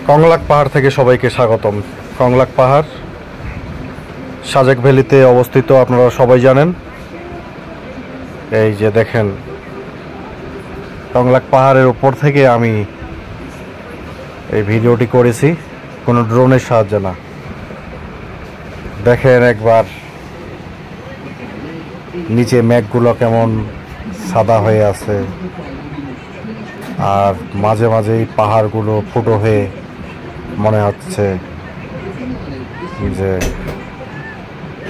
কংলাক পাহাড় থেকে সবাইকে স্বাগতম। কংলাক পাহাড় সাজেক ভ্যালিতে অবস্থিত, আপনারা সবাই জানেন। এই যে দেখেন, কংলাক পাহাড়ের উপর থেকে আমি এই ভিডিওটি করেছি, কোনো ড্রোনের সাহায্যে না। দেখেন একবার নিচে মেঘগুলো কেমন সাদা হয়ে আছে, আর মাঝে মাঝে এই পাহাড়গুলো ফুটো হয়ে মনে হচ্ছে যে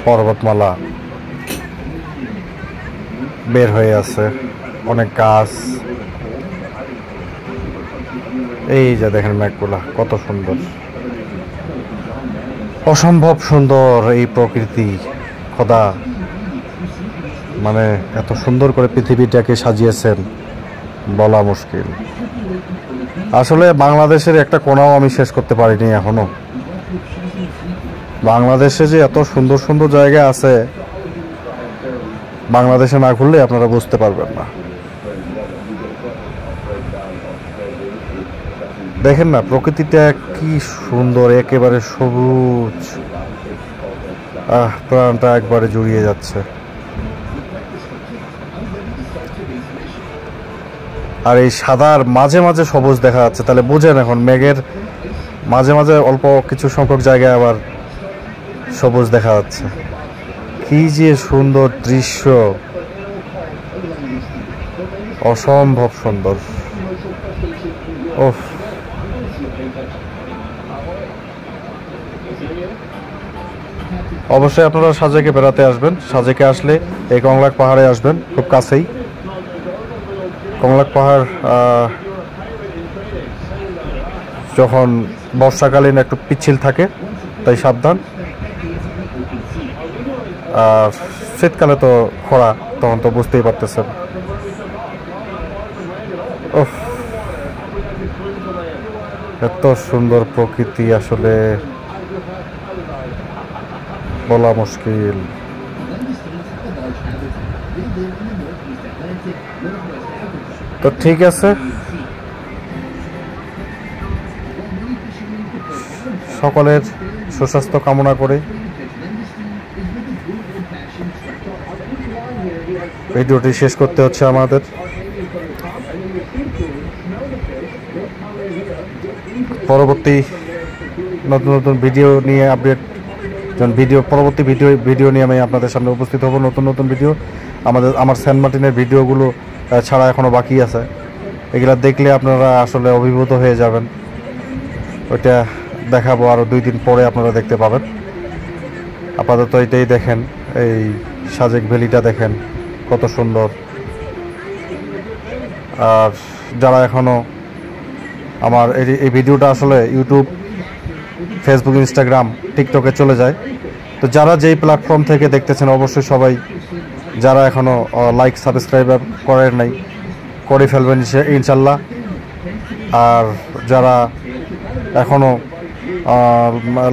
পর্বতমালা বের হয়ে আছে, অনেক গাছ। এই যে দেখেন মেঘগুলা কত সুন্দর, অসম্ভব সুন্দর এই প্রকৃতি। খোদা মানে এত সুন্দর করে পৃথিবীটাকে সাজিয়েছেন বলা মুশকিল। আসলে বাংলাদেশের একটা কোণাও আমি শেষ করতে পারিনি এখনো। বাংলাদেশে যে এত সুন্দর সুন্দর জায়গা আছে, বাংলাদেশে না ঘুরলে আপনারা বুঝতে পারবেন না। দেখেন না প্রকৃতিটা কি সুন্দর, একেবারে সবুজ। প্রাণটা একবারে জুড়িয়ে যাচ্ছে। আর এই সাদার মাঝে মাঝে সবুজ দেখা যাচ্ছে, তাহলে বুঝেন এখন মেঘের মাঝে মাঝে অল্প কিছু সংখ্যক জায়গায় আবার সবুজ দেখা যাচ্ছে। কি যে সুন্দর দৃশ্য, অসম্ভব সুন্দর। ওহ, অবশ্যই আপনারা সাজেকে বেড়াতে আসবেন। সাজেকে আসলে এই কংলাক পাহাড়ে আসবেন, খুব কাছেই। কংলাক পাহাড় যখন বর্ষাকালীন একটু পিচ্ছিল থাকে, তাই সাবধান। আর শীতকালে তো খরা, তখন তো বুঝতেই পারতেছেন। ওহ, এত সুন্দর প্রকৃতি, আসলে বলা মুশকিল। তো ঠিক আছে, সকলের সুস্বাস্থ্য কামনা করে ভিডিওটি শেষ করতে হচ্ছে আমাদের। পরবর্তী নতুন নতুন ভিডিও নিয়ে আপডেট, পরবর্তী ভিডিও নিয়ে আমি আপনাদের সামনে উপস্থিত হব। নতুন নতুন ভিডিও আমার সেন্ট মার্টিনের ভিডিওগুলো ছাড়া এখনও বাকি আছে। এগুলা দেখলে আপনারা আসলে অভিভূত হয়ে যাবেন। ওইটা দেখাবো আরও 2 দিন পরে, আপনারা দেখতে পাবেন। আপাতত এটাই দেখেন, এই সাজেক ভ্যালিটা দেখেন কত সুন্দর। আর যারা এখনও আমার এই ভিডিওটা আসলে ইউটিউব, ফেসবুক, ইনস্টাগ্রাম, টিকটকে চলে যায়। তো যারা যেই প্ল্যাটফর্ম থেকে দেখতেছেন, অবশ্যই সবাই যারা এখনও লাইক সাবস্ক্রাইব করেন নাই, করে ফেলবেন ইনশাল্লাহ। আর যারা এখনও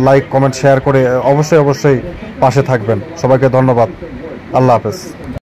লাইক, কমেন্ট, শেয়ার করে অবশ্যই পাশে থাকবেন। সবাইকে ধন্যবাদ। আল্লাহ হাফেজ।